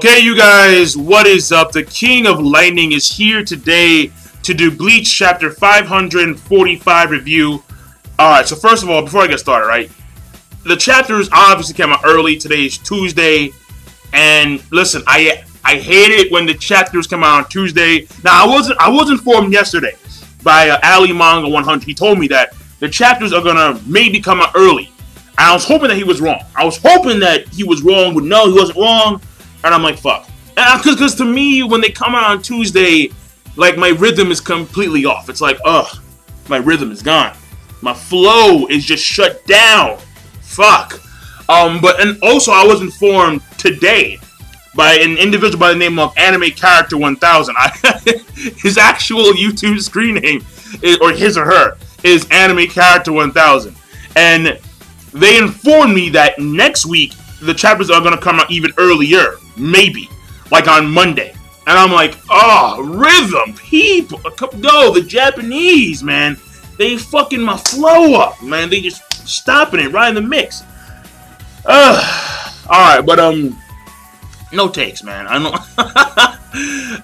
Okay, you guys, what is up? The King of Lightning is here today to do Bleach Chapter 545 review. Alright, so first of all, before I get started, right? The chapters obviously came out early. Today is Tuesday. And listen, I hate it when the chapters come out on Tuesday. Now, I was informed yesterday by Ali Manga 100. He told me that the chapters are gonna maybe come out early. And I was hoping that he was wrong. I was hoping that he was wrong, but no, he wasn't wrong. And I'm like, fuck. Because to me, when they come out on Tuesday, like, my rhythm is completely off. It's like, ugh, my rhythm is gone. My flow is just shut down. Fuck. And also, I was informed today by an individual by the name of Anime Character 1000. His actual YouTube screen name, or his or her, is Anime Character 1000. And they informed me that next week, the chapters are going to come out even earlier. Maybe. Like on Monday. And I'm like, oh, rhythm, people. Go, the Japanese, man. They fucking my flow up, man. They just stopping it right in the mix. Alright, but, no takes, man. I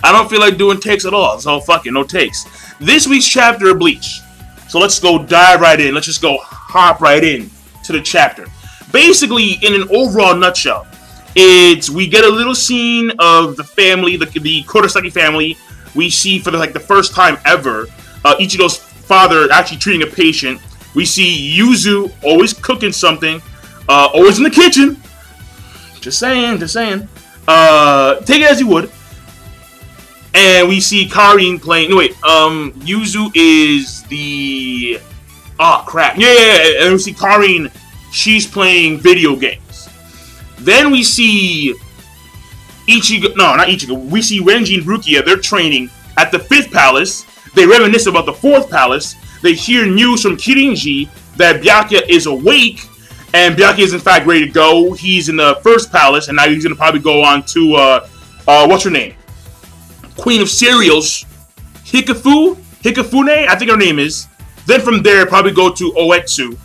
don't feel like doing takes at all. So, fuck it, no takes. This week's chapter of Bleach. So let's go dive right in. Let's just go hop right in to the chapter. Basically, in an overall nutshell, we get a little scene of the family, the Kurosaki family. We see for the first time ever, Ichigo's father actually treating a patient. We see Yuzu always cooking something, always in the kitchen. Just saying. Take it as you would. And we see Karin playing. No wait, Yuzu is the. Oh crap! Yeah. And we see Karin. She's playing video games. Then we see Ichigo. No, not Ichigo. We see Renji and Rukia. They're training at the 5th palace. They reminisce about the 4th palace. They hear news from Kirinji that Byakuya is awake. And Byakuya is in fact ready to go. He's in the 1st palace. And now he's going to probably go on to, what's her name? Queen of Cereals. Hikafune? I think her name is. Then from there, probably go to Oetsu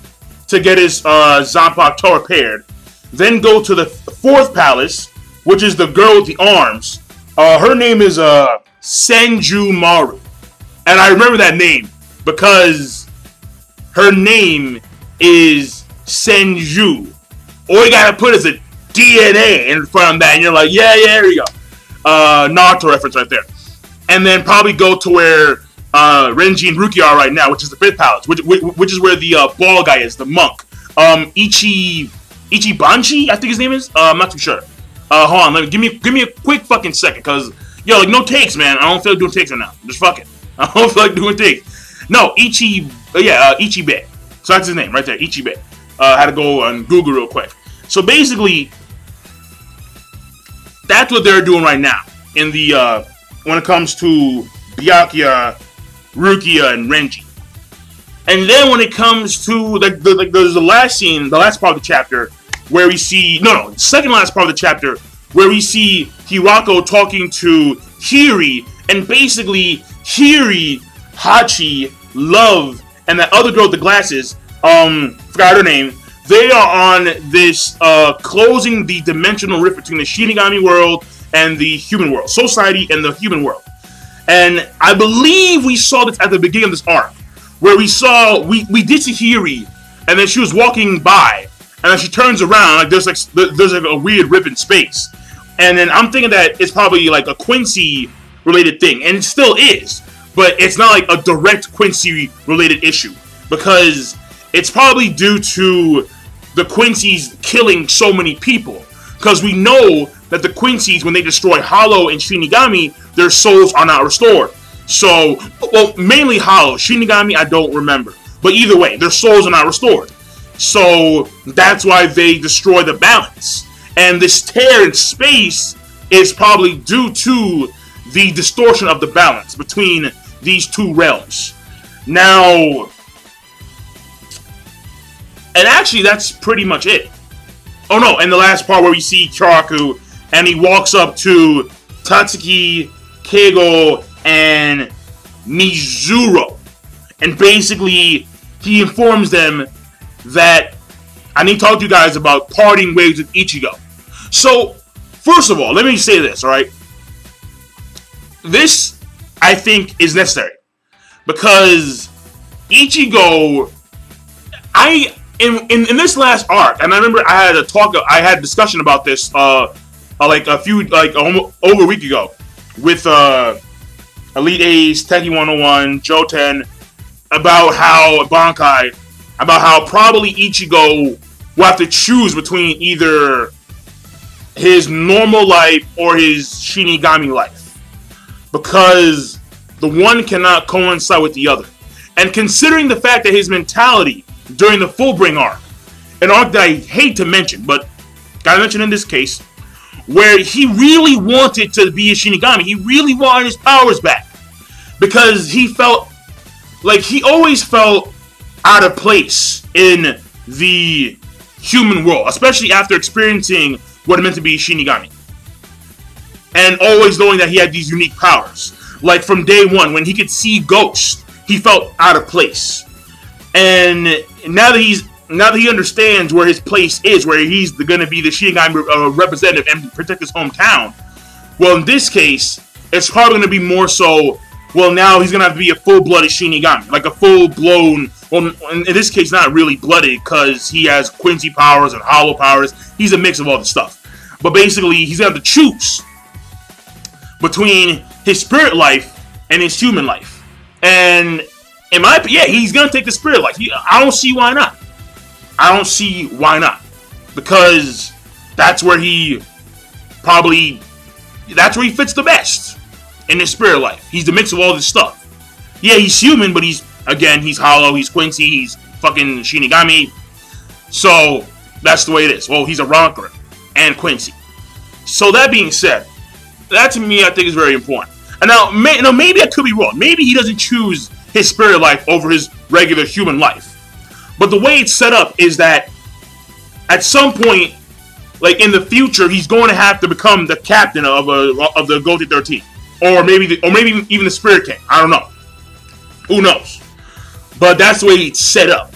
to get his Zanpakuto repaired. Then go to the 4th palace, which is the girl with the arms. Her name is Senjumaru. And I remember that name because her name is Senju. All you gotta put is a DNA in front of that, and you're like, yeah, there you go. Naruto reference right there. And then probably go to where Renji and Rukia are right now, which is the 5th palace, which is where the ball guy is, the monk. Ichibanchi, I think his name is. I'm not too sure. Hold on, give me a quick fucking second, cause yo, like no takes, man. I don't feel like doing takes right now. Just fuck it. I don't feel like doing takes. No, Ichibe. So that's his name right there, Ichibe. Had to go on Google real quick. So basically, that's what they're doing right now in the when it comes to Byakuya, Rukia, and Renji. And then when it comes to there's the last scene, the last part of the chapter where we see the second last part of the chapter where we see Hirako talking to Hiri, and basically Hiri, Hachi, Love, and that other girl with the glasses, forgot her name. They are on this closing the dimensional rift between the Shinigami world and the human world, society and the human world. And I believe we saw this at the beginning of this arc, where we did see Hiri, and then she was walking by, and then she turns around, like there's a weird rip in space, and then I'm thinking that it's probably like a Quincy related thing, and it still is, but it's not like a direct Quincy related issue, because it's probably due to the Quincy's killing so many people, because we know that the Quincy's, when they destroy Hollow and Shinigami, their souls are not restored. So, well, mainly Hollow. Shinigami, I don't remember. But either way, their souls are not restored. So, that's why they destroy the balance. And this tear in space is probably due to the distortion of the balance between these two realms. Now, and actually, that's pretty much it. Oh no, and the last part where we see Kyoraku, and he walks up to Tatsuki, Keigo, and Mizuru. And basically, he informs them that I need to talk to you guys about parting ways with Ichigo. So, First of all, let me say this, alright? This, I think, is necessary. Because Ichigo, in this last arc, and I remember I had a discussion about this, over a week ago, with, Elite Ace, Teki 101, Joten, about how probably Ichigo will have to choose between either his normal life or his Shinigami life. Because the one cannot coincide with the other. And considering the fact that his mentality during the Fullbring arc, an arc that I hate to mention, but gotta mention in this case, where he really wanted to be a Shinigami. He really wanted his powers back. Because he felt like he always felt out of place in the human world. Especially after experiencing what it meant to be a Shinigami. And always knowing that he had these unique powers. Like from day one, when he could see ghosts, he felt out of place. And now that he understands where his place is, where he's going to be the Shinigami representative and protect his hometown, well, in this case, it's probably going to be more so, well, now he's going to have to be a full-blooded Shinigami. Like a full-blown, well, in this case, not really blooded, because he has Quincy powers and Hollow powers. He's a mix of all the stuff. But basically, he's going to have to choose between his spirit life and his human life. And in my opinion, yeah, he's going to take the spirit life. I don't see why not. I don't see why not. Because that's where he fits the best in his spirit life. He's the mix of all this stuff. Yeah, he's human, but he's Hollow, he's Quincy, he's fucking Shinigami. So, that's the way it is. Well, he's a Ronker and Quincy. So, that being said, that to me, I think is very important. And now, maybe I could be wrong. Maybe he doesn't choose his spirit life over his regular human life. But the way it's set up is that at some point, like in the future, he's going to have to become the captain of the Gote 13, or maybe even the Spirit King. I don't know. Who knows? But that's the way it's set up,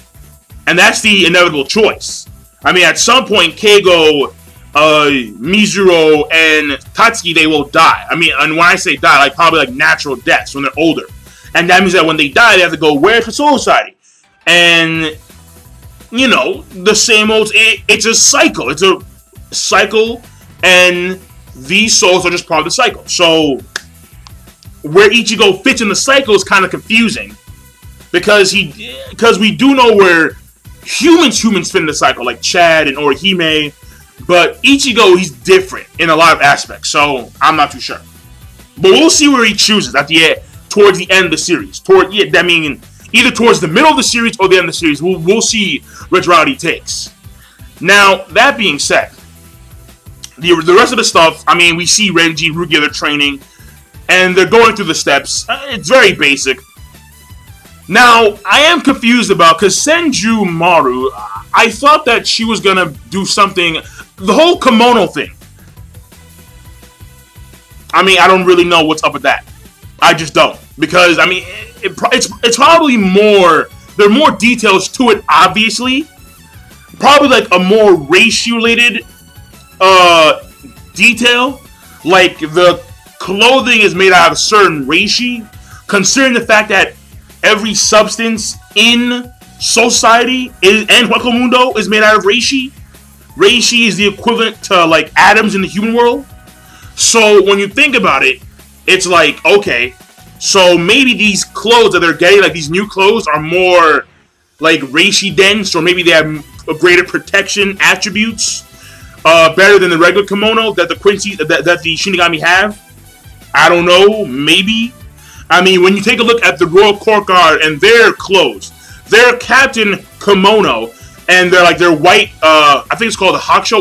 and that's the inevitable choice. I mean, at some point, Keigo, Mizuru, and Tatsuki, they will die. I mean, and when I say die, like probably like natural deaths when they're older. And that means that when they die, they have to go where to Soul Society. And, you know, the same old, it's a cycle. It's a cycle, and these souls are just part of the cycle. So, where Ichigo fits in the cycle is kind of confusing. Because we do know where humans fit in the cycle, like Chad and Orihime. But Ichigo, he's different in a lot of aspects. So, I'm not too sure. But we'll see where he chooses at the end. Towards the end of the series. Either towards the middle of the series or the end of the series. We'll see which route he takes. Now, that being said, the rest of the stuff, I mean, we see Renji, Rukia, they're training, and they're going through the steps. It's very basic. Now, I am confused about, because Senjumaru, I thought that she was going to do something, the whole kimono thing. I mean, I don't really know what's up with that. I just don't. Because, I mean, it's probably more, there are more details to it, obviously. Probably like a more race-related detail. Like, the clothing is made out of a certain reishi. Considering the fact that every substance in society and Hueco is made out of reishi. Reishi is the equivalent to, like, atoms in the human world. So, when you think about it, it's like, okay, so maybe these clothes that they're getting, like these new clothes, are more like reishi dense, or maybe they have a greater protection attributes, better than the regular kimono that the Shinigami have. I don't know, maybe. I mean, when you take a look at the Royal Court Guard and their clothes, their captain kimono and their white, I think it's called the hakusho,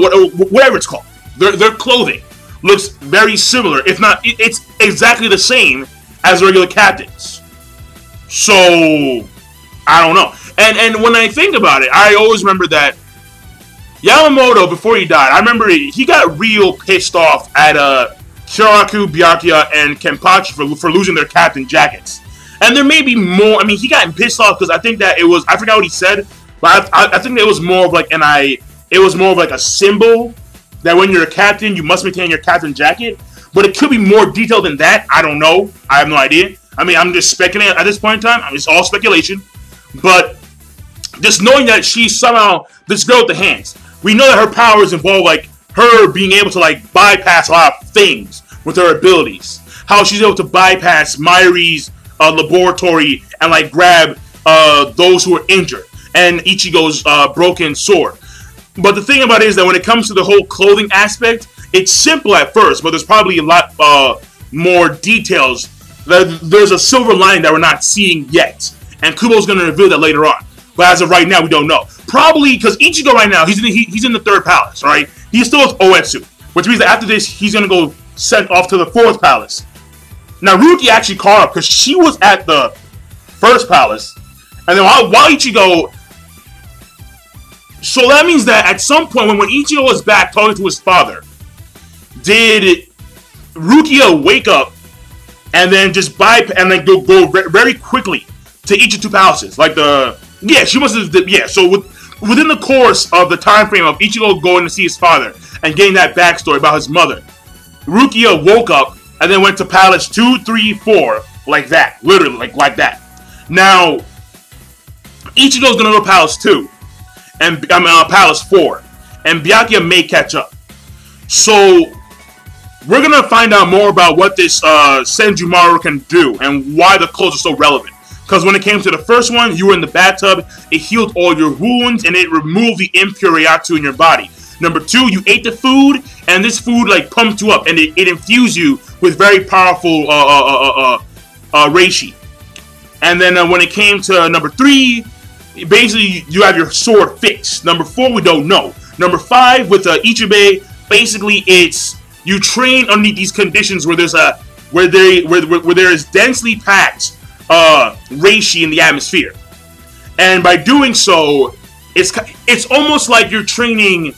whatever it's called. Their clothing looks very similar, if not, it's exactly the same as regular captains. So, I don't know. And when I think about it, I always remember that Yamamoto, before he died, I remember he got real pissed off at Kyoraku, Byakuya, and Kenpachi for losing their captain jackets. And there may be more. I mean, he got pissed off because I think that it was, I forgot what he said, but I think it was more of like a symbol that when you're a captain, you must maintain your captain jacket. But it could be more detailed than that. I don't know. I have no idea. I mean, I'm just speculating at this point in time. I mean, it's all speculation. But just knowing that she's somehow this girl with the hands. We know that her powers involve, like, her being able to, like, bypass a lot of things with her abilities. How she's able to bypass Mairi's laboratory and, like, grab those who are injured. And Ichigo's broken sword. But the thing about it is that when it comes to the whole clothing aspect, it's simple at first, but there's probably a lot more details. There's a silver lining that we're not seeing yet. And Kubo's going to reveal that later on. But as of right now, we don't know. Probably because Ichigo right now, he's in the 3rd palace, right? He's still with Oetsu. Which means that after this, he's going to go sent off to the 4th palace. Now, Ruki actually caught up because she was at the 1st palace. And then while Ichigo... So that means that at some point, when Ichigo was back talking to his father, did Rukia wake up and then just go very quickly to each of 2 palaces? Like she must have. Yeah, so within the course of the time frame of Ichigo going to see his father and getting that backstory about his mother, Rukia woke up and then went to Palace 2, 3, 4, like that, literally like that. Now, Ichigo's gonna go to Palace 2. And Palace 4, and Byakuya may catch up. So we're gonna find out more about what this Senjumaru can do and why the clothes are so relevant. Because when it came to the first one, you were in the bathtub, it healed all your wounds and it removed the impure Yatsu in your body. Number 2, you ate the food, and this food like pumped you up and it infused you with very powerful reishi. And then when it came to number 3. Basically, you have your sword fixed. Number 4, we don't know. Number 5, with Ichibei, basically it's you train underneath these conditions where there's where there is densely packed reishi in the atmosphere, and by doing so, it's almost like you're training.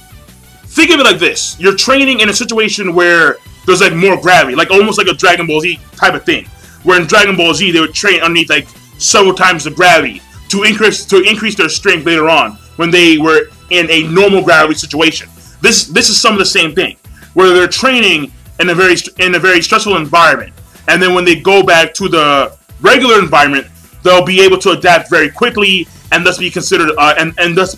Think of it like this: you're training in a situation where there's like more gravity, like almost like a Dragon Ball Z type of thing. Where in Dragon Ball Z, they would train underneath like several times the gravity to increase their strength later on when they were in a normal gravity situation. This is some of the same thing, where they're training in a very stressful environment, and then when they go back to the regular environment, they'll be able to adapt very quickly and thus be considered and thus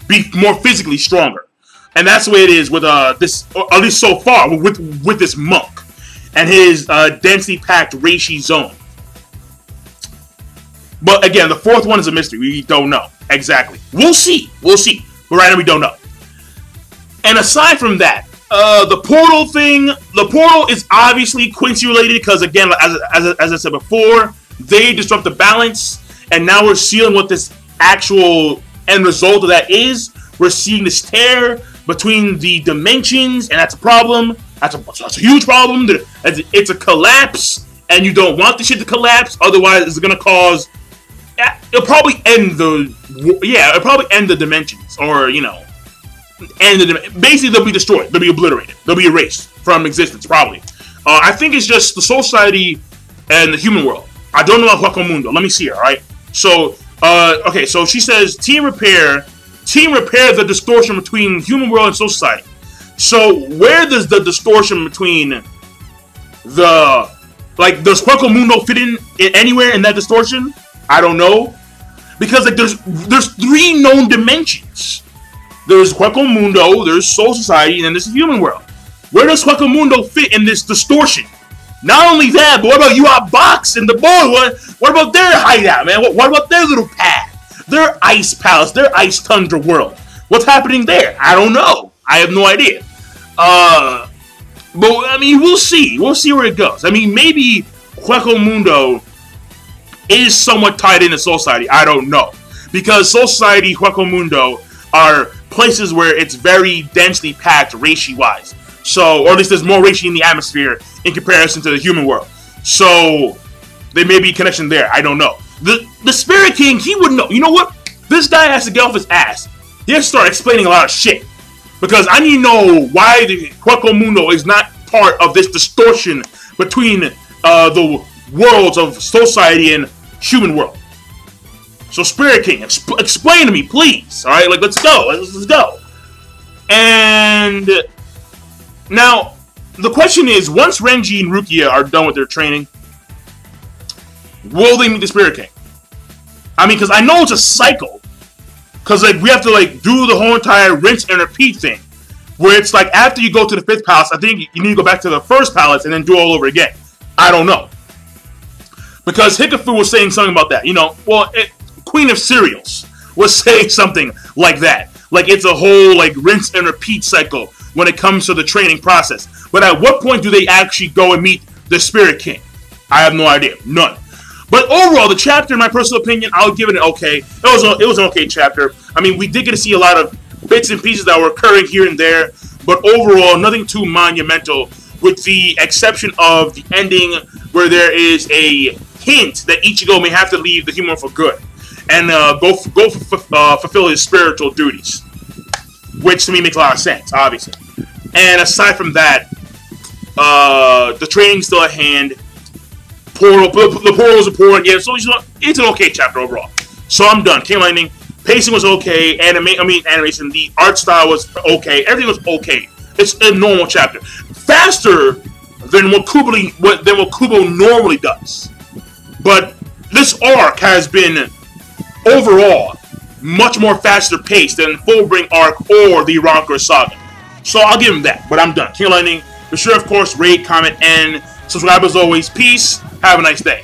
be more physically stronger. And that's the way it is with this, or at least so far, with this monk and his densely packed reishi zone. But again, the 4th one is a mystery. We don't know exactly. We'll see. But right now we don't know. And aside from that, the portal thing, the portal is obviously Quincy related because again, as I said before, they disrupt the balance, and now we're seeing what this actual end result of that is. We're seeing this tear between the dimensions, and that's a problem. That's a huge problem. It's a collapse, and you don't want the shit to collapse. Otherwise, it's gonna cause. It'll probably end it'll probably end the dimensions, or basically they'll be destroyed, they'll be obliterated, they'll be erased from existence, probably. I think it's just the Soul Society and the human world. I don't know about Hueco Mundo. Let me see her, alright? So, okay, so she says, Team repair the distortion between human world and Soul Society. So, where does the distortion between does Hueco Mundo fit in anywhere in that distortion? I don't know, because like there's 3 known dimensions. There's Hueco Mundo, there's Soul Society, and then there's the human world. Where does Hueco Mundo fit in this distortion? Not only that, but what about UA Box and the boy? What about their hideout, man? What about their little pad? Their ice palace, their ice tundra world? What's happening there? I don't know. I have no idea. But I mean, we'll see. We'll see where it goes. I mean, maybe Hueco Mundo is somewhat tied into Soul Society. I don't know, because Soul Society, Hueco Mundo are places where it's very densely packed reishi-wise. So, or at least there's more reishi in the atmosphere in comparison to the human world. So, there may be a connection there. I don't know. The Spirit King, he would know. You know what? This guy has to get off his ass. He has to start explaining a lot of shit. Because I need to know why the Hueco Mundo is not part of this distortion between the worlds of Society and human world. So Spirit King, explain to me, please. Alright, like, let's go. Let's go. And now, the question is, once Renji and Rukia are done with their training, will they meet the Spirit King? I mean, because I know it's a cycle. Because, like, we have to, like, do the whole entire rinse and repeat thing. Where it's like, after you go to the 5th palace, I think you need to go back to the 1st palace and then do it all over again. I don't know. Because Hikafu was saying something about that. You know, well, Queen of Cereals was saying something like that. Like, it's a whole, like, rinse and repeat cycle when it comes to the training process. But at what point do they actually go and meet the Spirit King? I have no idea. None. But overall, the chapter, in my personal opinion, I'll give it an okay. It was an okay chapter. I mean, we did get to see a lot of bits and pieces that were occurring here and there. But overall, nothing too monumental, with the exception of the ending where there is a hint that Ichigo may have to leave the human for good and go fulfill his spiritual duties, which to me makes a lot of sense, obviously. And aside from that, the training's still at hand. The portal's important, yeah. So it's an okay chapter overall. So I'm done. King Lightning, pacing was okay. Animation, the art style was okay. Everything was okay. It's a normal chapter, faster than what Kubo normally does. But this arc has been overall much more faster paced than Fullbring arc or the Ronker Saga. So I'll give him that. But I'm done. King Lightning. Be sure, of course, rate, comment, and subscribe as always. Peace. Have a nice day.